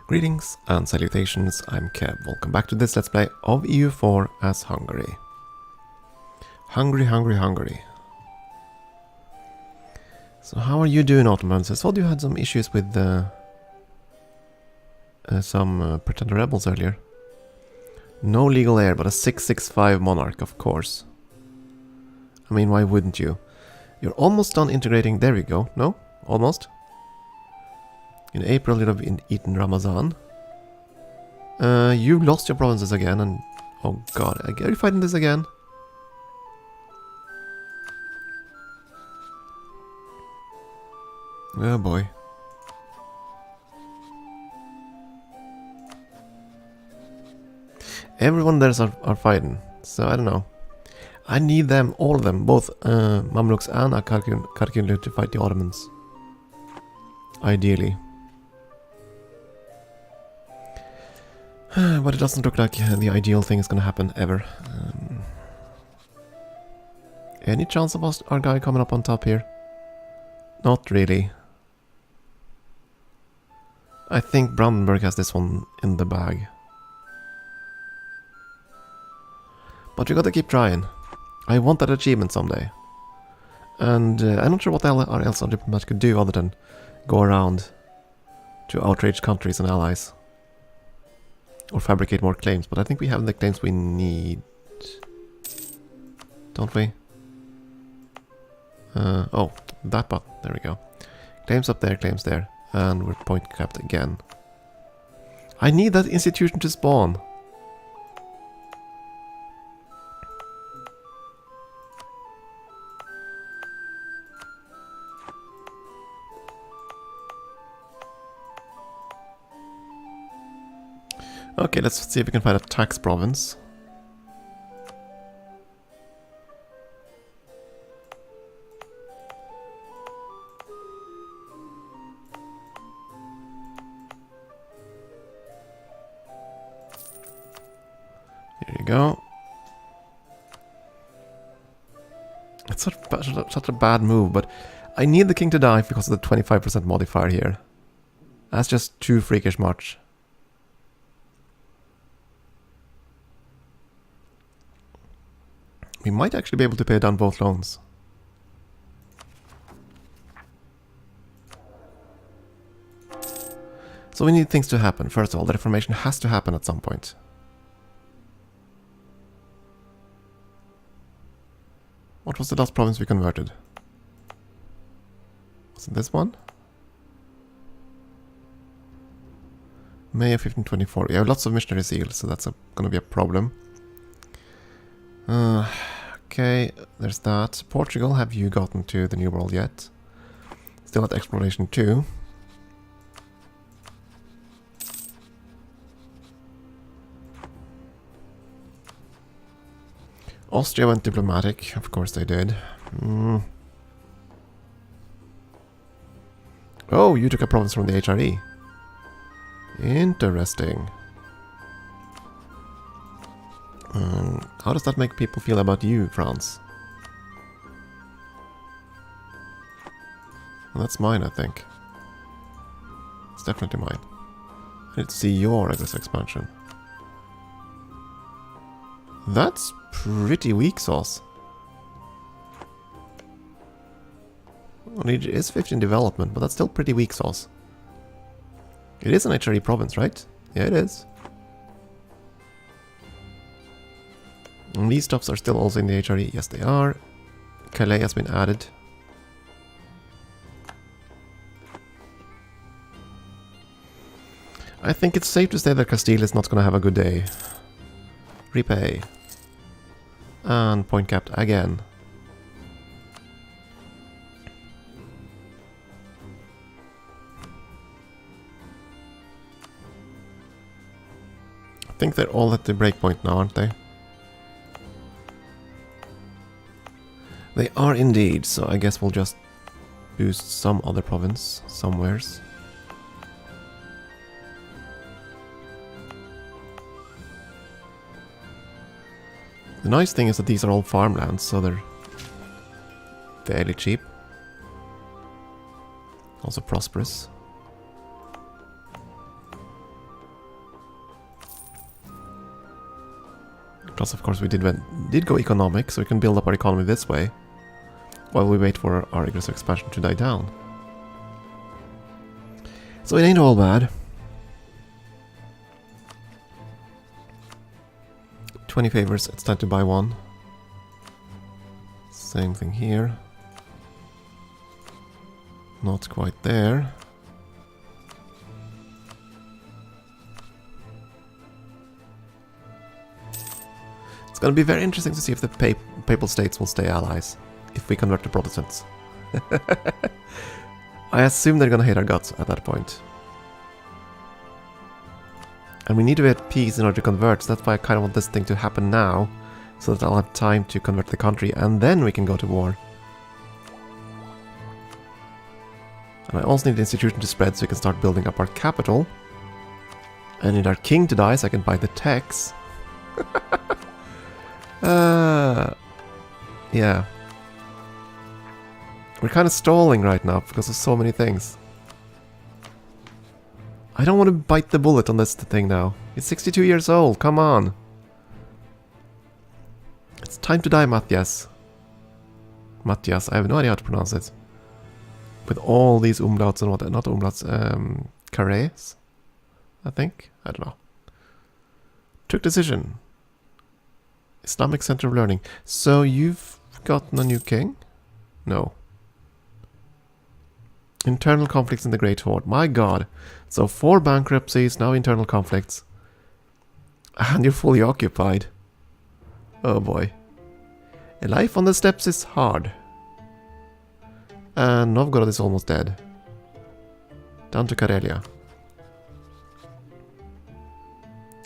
Greetings and salutations, I'm Kev. Welcome back to this Let's Play of EU4 as Hungary. Hungary. So how are you doing, Ottomans? I saw you had some issues with some pretender rebels earlier. No legal heir, but a 665 monarch, of course. I mean, why wouldn't you? You're almost done integrating... There we go. No? Almost? In April, you'd have eaten Ramazan. You lost your provinces again, and... Oh god, are you fighting this again? Oh boy. Everyone there are fighting, so I don't know. I need them, all of them, both Mamluks and Karkinlu to fight the Ottomans. Ideally. But it doesn't look like the ideal thing is going to happen ever. Any chance of our guy coming up on top here? Not really. I think Brandenburg has this one in the bag. But we gotta keep trying. I want that achievement someday. And I'm not sure what else our diplomat could do other than go around to outrage countries and allies. Or fabricate more claims, but I think we have the claims we need. Don't we? Oh, that button. There we go. Claims up there, claims there. And we're point capped again. I need that institution to spawn. Okay, let's see if we can find a tax province. Here you go. It's such a bad move, but I need the king to die because of the 25% modifier here. That's just too freakish much. We might actually be able to pay down both loans. So we need things to happen. First of all, the reformation has to happen at some point. What was the last province we converted? Was it this one? May of 1524. We have lots of missionary seals, so that's gonna be a problem. Okay, there's that. Portugal, have you gotten to the New World yet? Still at exploration 2. Austria went diplomatic, of course they did. Oh, you took a province from the HRE. Interesting. How does that make people feel about you, France? Well, that's mine, I think. It's definitely mine. I need to see your aggressive expansion. That's pretty weak sauce. Well, it is 15 development, but that's still pretty weak sauce. It is an HRE province, right? Yeah, it is. And these stops are still also in the HRE. Yes, they are. Calais has been added. I think it's safe to say that Castile is not going to have a good day. Repay. And point capped again. I think they're all at the breakpoint now, aren't they? They are indeed, so I guess we'll just boost some other province somewheres. The nice thing is that these are all farmlands, so they're fairly cheap. Also prosperous. Plus, of course, we did go economic, so we can build up our economy this way while we wait for our aggressive expansion to die down. So it ain't all bad. 20 favors, it's time to buy one. Same thing here. Not quite there. It's going to be very interesting to see if the Papal States will stay allies, if we convert to Protestants. I assume they're going to hate our guts at that point. And we need to be at peace in order to convert, so that's why I kind of want this thing to happen now, so that I'll have time to convert the country, and then we can go to war. And I also need the institution to spread so we can start building up our capital. I need our king to die so I can buy the tax. Yeah. We're kind of stalling right now because of so many things. I don't want to bite the bullet on this thing now. He's 62 years old, come on. It's time to die, Matthias. Matthias, I have no idea how to pronounce it. With all these umlauts and what, not umlauts, carrés, I think? I don't know. Took decision. Islamic Center of Learning. So you've gotten a new king? No. Internal conflicts in the Great Horde. My god. So 4 bankruptcies, now internal conflicts. And you're fully occupied. Oh boy. Life on the steppes is hard. And Novgorod is almost dead. Down to Karelia.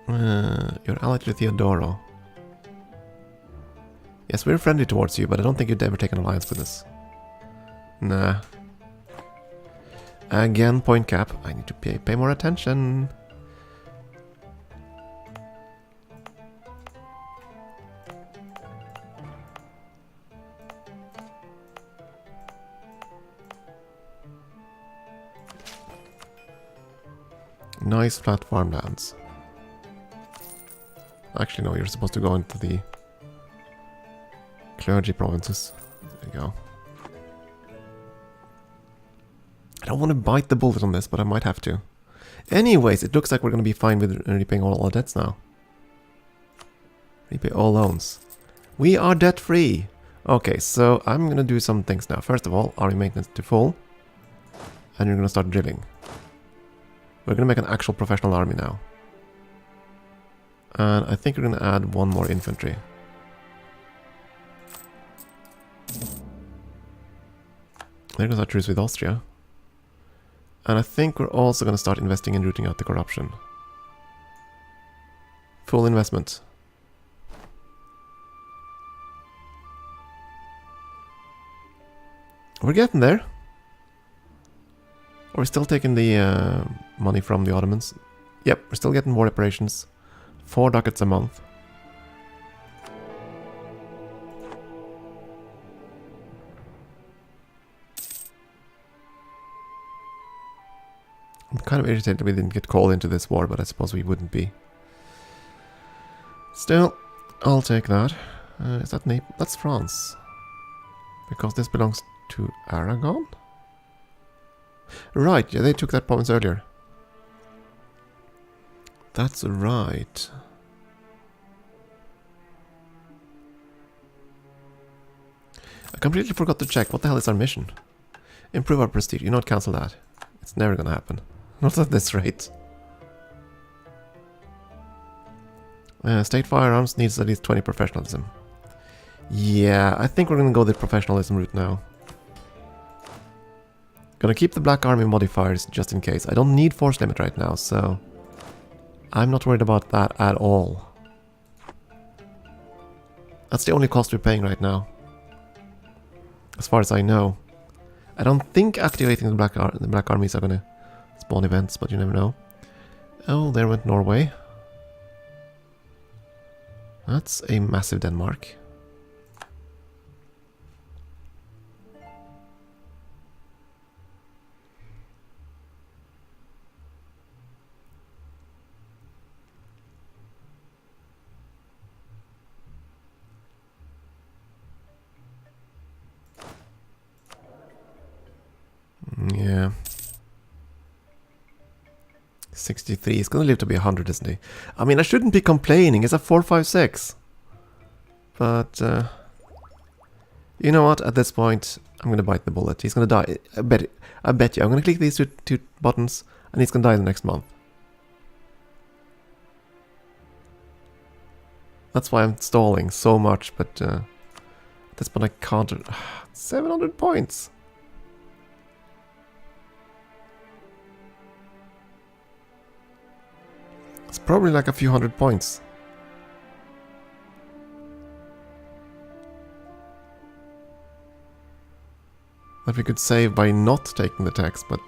You're allied to Theodoro. Yes, we're friendly towards you, but I don't think you'd ever take an alliance with us. Nah. Again, point cap. I need to pay more attention. Nice flat farmlands. Actually, no, you're supposed to go into the clergy provinces. There you go. I don't want to bite the bullet on this, but I might have to. Anyways, it looks like we're going to be fine with repaying all our debts now. Repay all loans. We are debt-free! Okay, so I'm going to do some things now. First of all, army maintenance to full. And you're going to start drilling. We're going to make an actual professional army now. And I think we're going to add 1 more infantry. There goes our truce with Austria. And I think we're also going to start investing in rooting out the corruption. Full investment. We're getting there. Are we still taking the money from the Ottomans? Yep, we're still getting war reparations. 4 ducats a month. I'm kind of irritated we didn't get called into this war, but I suppose we wouldn't be. Still, I'll take that. Is that Naples? That's France. Because this belongs to Aragon? Right, yeah, they took that province earlier. That's right. I completely forgot to check. What the hell is our mission? Improve our prestige. You know what? Cancel that. It's never gonna happen. Not at this rate. State firearms needs at least 20 professionalism. Yeah, I think we're gonna go the professionalism route now. Gonna keep the Black Army modifiers just in case. I don't need force limit right now, so I'm not worried about that at all. That's the only cost we're paying right now, as far as I know. I don't think activating the Black Armies are gonna spawn events, but you never know. Oh, there went Norway. That's a massive Denmark. 63. He's gonna live to be 100, isn't he? I mean, I shouldn't be complaining. It's a 456. But, you know what? At this point, I'm gonna bite the bullet. He's gonna die. I bet you. I'm gonna click these two buttons, and he's gonna die the next month. That's why I'm stalling so much, but at this point I can't... 700 points! It's probably like a few hundred points. That we could save by not taking the tax, but...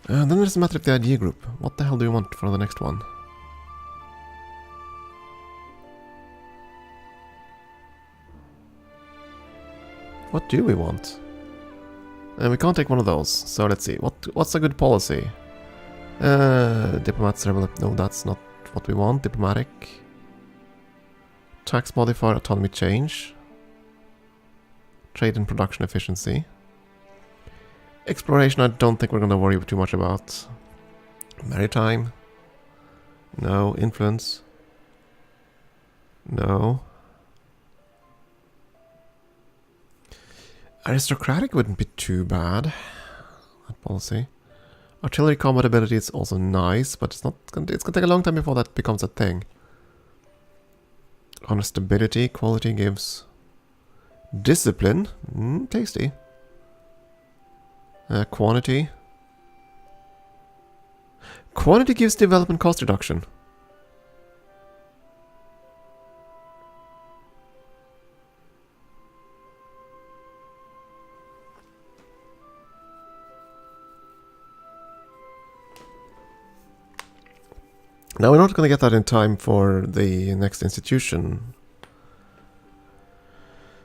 then there's a matter of the idea group. What the hell do you want for the next one? What do we want? We can't take one of those, so let's see. What's a good policy? Diplomats, no, that's not what we want. Diplomatic. Tax modifier, autonomy change. Trade and production efficiency. Exploration, I don't think we're going to worry too much about. Maritime. No. Influence. No. Aristocratic wouldn't be too bad. That policy. Artillery combat ability is also nice, but it's gonna take a long time before that becomes a thing. Honor stability, quality gives discipline. Tasty. Quantity. Quantity gives development cost reduction. Now we're not going to get that in time for the next institution.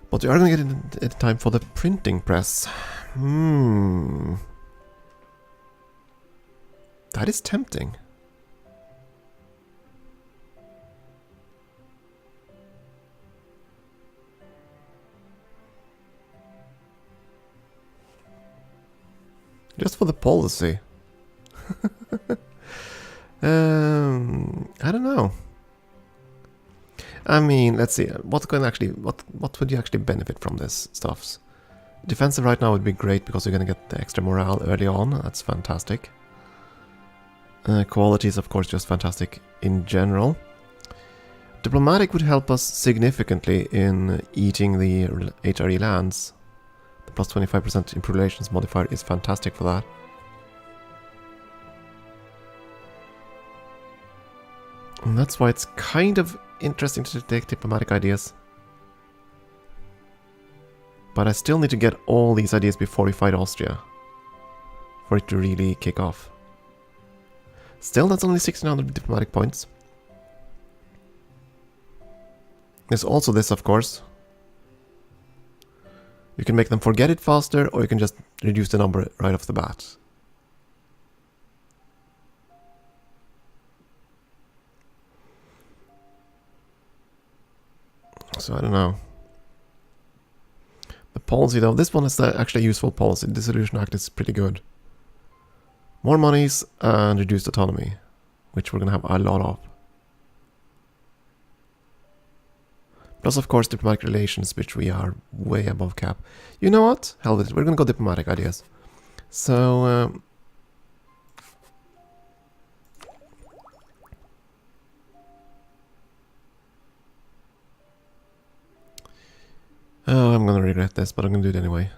But we are going to get it in time for the printing press. That is tempting. Just for the policy. I don't know. I mean, let's see. What would you actually benefit from this stuffs? Defensive right now would be great because you're gonna get the extra morale early on. That's fantastic. Quality is of course just fantastic in general. Diplomatic would help us significantly in eating the HRE lands. The plus 25% improved relations modifier is fantastic for that. And that's why it's kind of interesting to take diplomatic ideas. But I still need to get all these ideas before we fight Austria. For it to really kick off. Still, that's only 1600 diplomatic points. There's also this, of course. You can make them forget it faster, or you can just reduce the number right off the bat. So I don't know. The policy though, this one is actually a useful policy. The Dissolution Act is pretty good. More monies and reduced autonomy, which we're going to have a lot of. Plus of course diplomatic relations, which we are way above cap. You know what? Hell with it, we're going to go diplomatic ideas. So... oh, I'm gonna regret this, but I'm gonna do it anyway.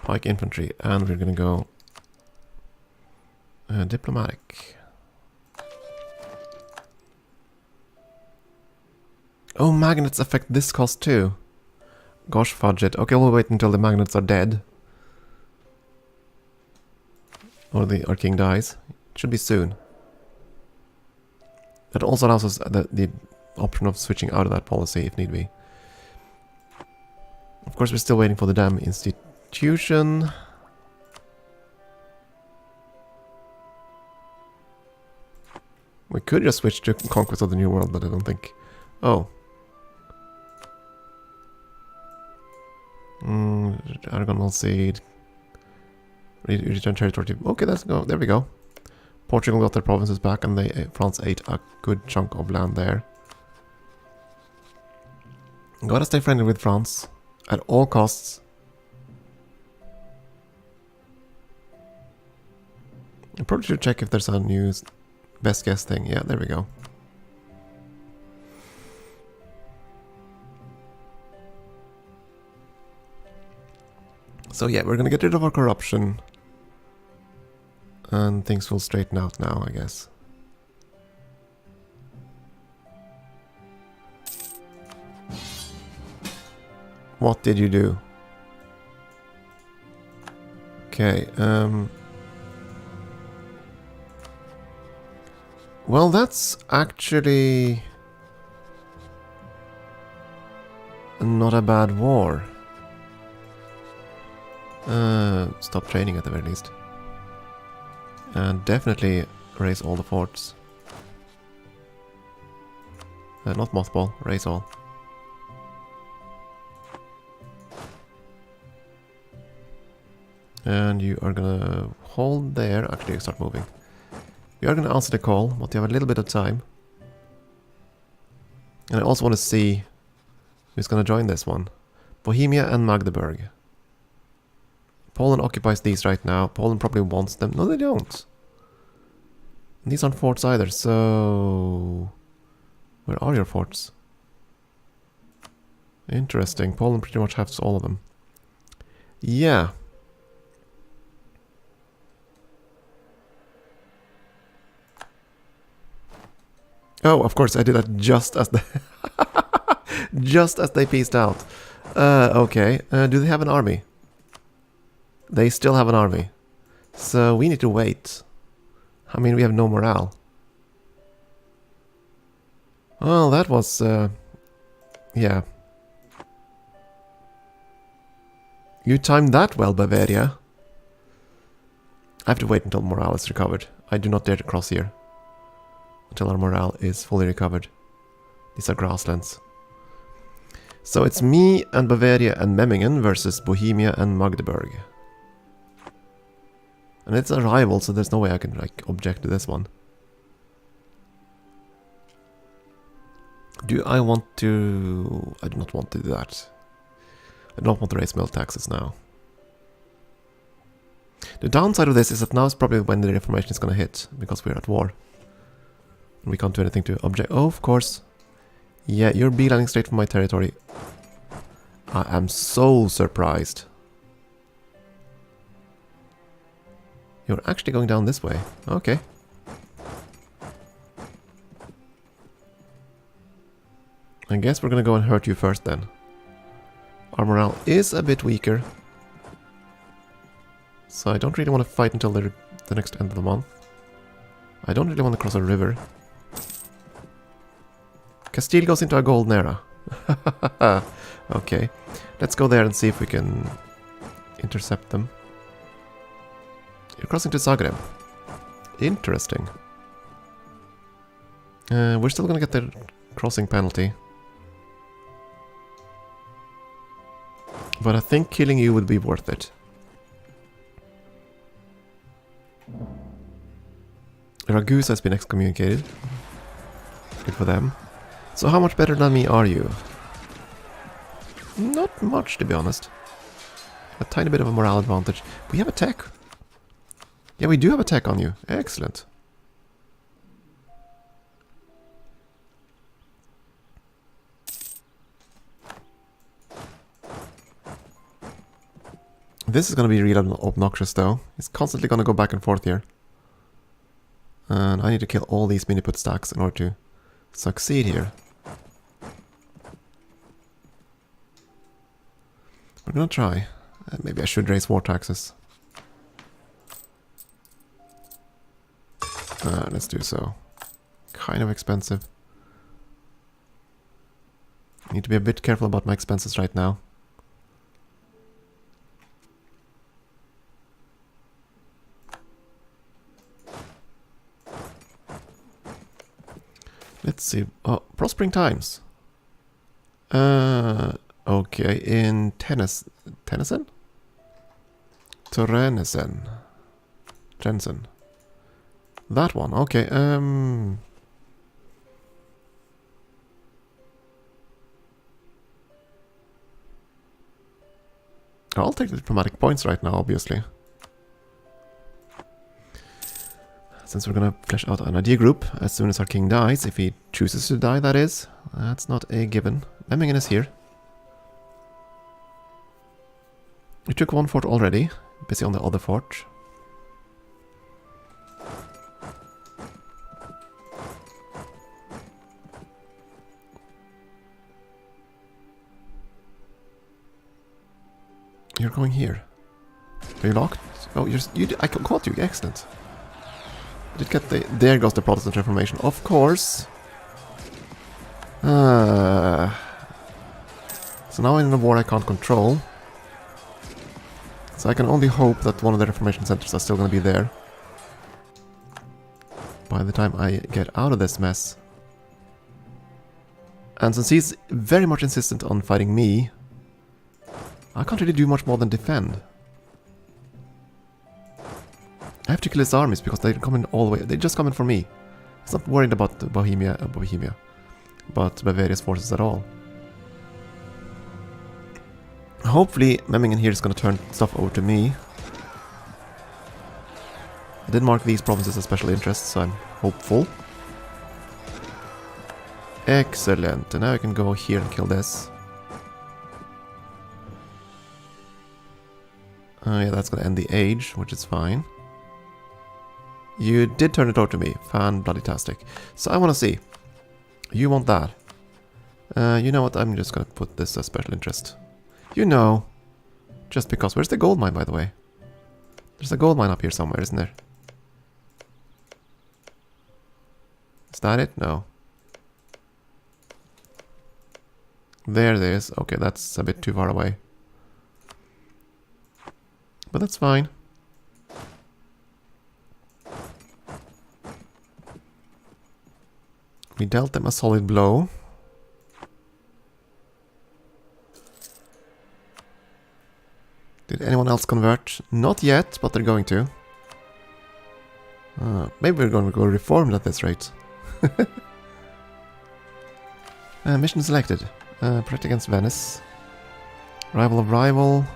Pike infantry, and we're gonna go diplomatic. Oh, magnets affect this cost too. Gosh, fudge it. Okay, we'll wait until the magnets are dead. Or our king dies. It should be soon. That also allows us the option of switching out of that policy if need be. Of course, we're still waiting for the damn institution. We could just switch to Conquest of the New World, but I don't think... Oh. Aragon will Seed. Return territory to... Okay, let's go. There we go. Portugal got their provinces back, and France ate a good chunk of land there. Gotta stay friendly with France. At all costs. I probably should check if there's a new best guess thing. Yeah, there we go. So yeah, we're gonna get rid of our corruption. And things will straighten out now, I guess. What did you do? Okay, well, that's actually not a bad war. Stop training at the very least. And definitely raise all the forts. Not mothball, raise all. And you are gonna hold there. Actually, start moving. You are gonna answer the call, but you have a little bit of time. And I also want to see who's gonna join this one. Bohemia and Magdeburg. Poland occupies these right now. Poland probably wants them. No, they don't. These aren't forts either, so... Where are your forts? Interesting. Poland pretty much has all of them. Yeah. Oh, of course, I did that just as the... just as they pieced out. Okay. Do they have an army? They still have an army. So we need to wait. I mean, we have no morale. Well, that was... yeah. You timed that well, Bavaria. I have to wait until morale is recovered. I do not dare to cross here. Until our morale is fully recovered. These are grasslands. So it's me and Bavaria and Memmingen versus Bohemia and Magdeburg. And it's a rival, so there's no way I can like object to this one. Do I want to... I do not want to do that. I don't want to raise mill taxes now. The downside of this is that now is probably when the Reformation is going to hit, because we're at war. And we can't do anything to object. Oh, of course. Yeah, you're beelining straight from my territory. I am so surprised. You're actually going down this way. Okay. I guess we're gonna go and hurt you first then. Our morale is a bit weaker. So I don't really want to fight until the next end of the month. I don't really want to cross a river. Castile goes into a golden era. Okay. Let's go there and see if we can intercept them. You're crossing to Zagreb. Interesting. We're still gonna get the crossing penalty. But I think killing you would be worth it. Ragusa has been excommunicated. Good for them. So how much better than me are you? Not much, to be honest. A tiny bit of a morale advantage. We have a tech. Yeah, we do have a tech on you. Excellent. This is going to be really obnoxious, though. It's constantly going to go back and forth here. And I need to kill all these mini-put stacks in order to succeed here. We're going to try. Maybe I should raise war taxes. Let's do so. Kind of expensive. I need to be a bit careful about my expenses right now. Let's see. Oh, prospering times. Okay, in Tennyson? Trenesen. That one, okay, I'll take the diplomatic points right now, obviously. Since we're gonna flesh out an idea group as soon as our king dies, if he chooses to die, that is. That's not a given. Memmingen is here. We took one fort already. Busy on the other fort. You're going here. Are you locked? Oh, I caught you. Excellent. Did get the... There goes the Protestant Reformation. Of course. So now I'm in a war I can't control. So I can only hope that one of the Reformation centers are still going to be there by the time I get out of this mess. And since he's very much insistent on fighting me, I can't really do much more than defend. I have to kill his armies because they come in all the way. They just come in for me. He's not worried about Bohemia, but Bavaria's forces at all. Hopefully, Memmingen here is going to turn stuff over to me. I did mark these provinces as special interest, so I'm hopeful. Excellent. And now I can go here and kill this. Yeah, that's going to end the age, which is fine. You did turn it over to me. Fan-bloody-tastic. So I want to see. You want that. You know what? I'm just going to put this as special interest. You know. Just because. Where's the gold mine, by the way? There's a gold mine up here somewhere, isn't there? Is that it? No. There it is. Okay, that's a bit too far away. But that's fine. We dealt them a solid blow. Did anyone else convert? Not yet, but they're going to. Maybe we're going to go reformed at this rate. Mission selected. Protect against Venice. Rival of rival.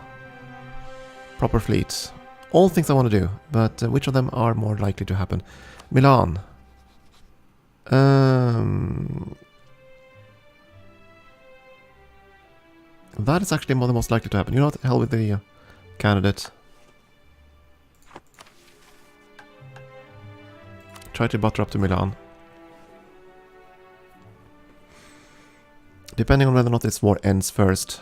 Proper fleet. All things I want to do, but which of them are more likely to happen? Milan. That is actually the most likely to happen. You know what? Hell with the candidate. Try to butter up to Milan. Depending on whether or not this war ends first.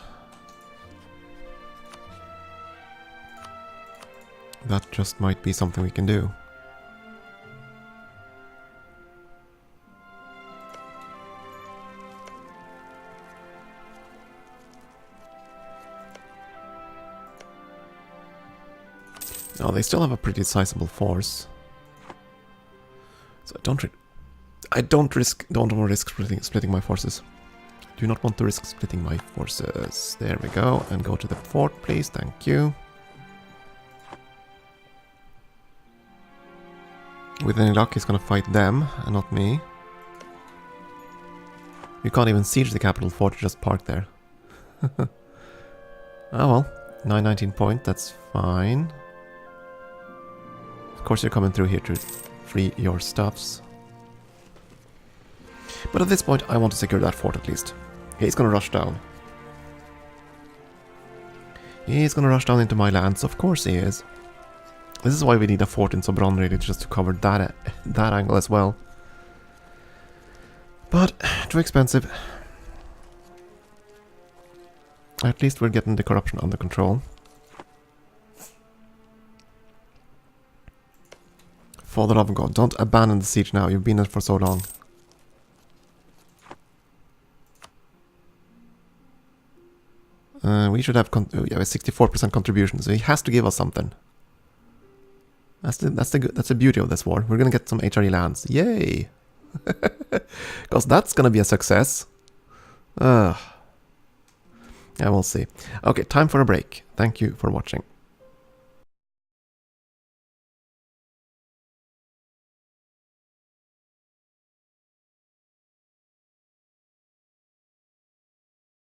That just might be something we can do. Now they still have a pretty sizable force. So I don't want to risk splitting my forces. Do not want to risk splitting my forces. There we go. And go to the fort, please. Thank you. With any luck, he's gonna fight them and not me. You can't even siege the capital fort, you just park there. Oh well. 919 point, that's fine. Of course you're coming through here to free your stuffs. But at this point, I want to secure that fort at least. He's gonna rush down. He's gonna rush down into my lands, of course he is. This is why we need a fort in Sobron, really, just to cover that angle as well. But, too expensive. At least we're getting the corruption under control. For the love of God, don't abandon the siege now, you've been there for so long. We should have a 64% contribution, so he has to give us something. That's the beauty of this war. We're gonna get some HRE lands. Yay! Because that's gonna be a success. Yeah, we'll see. Okay, time for a break. Thank you for watching.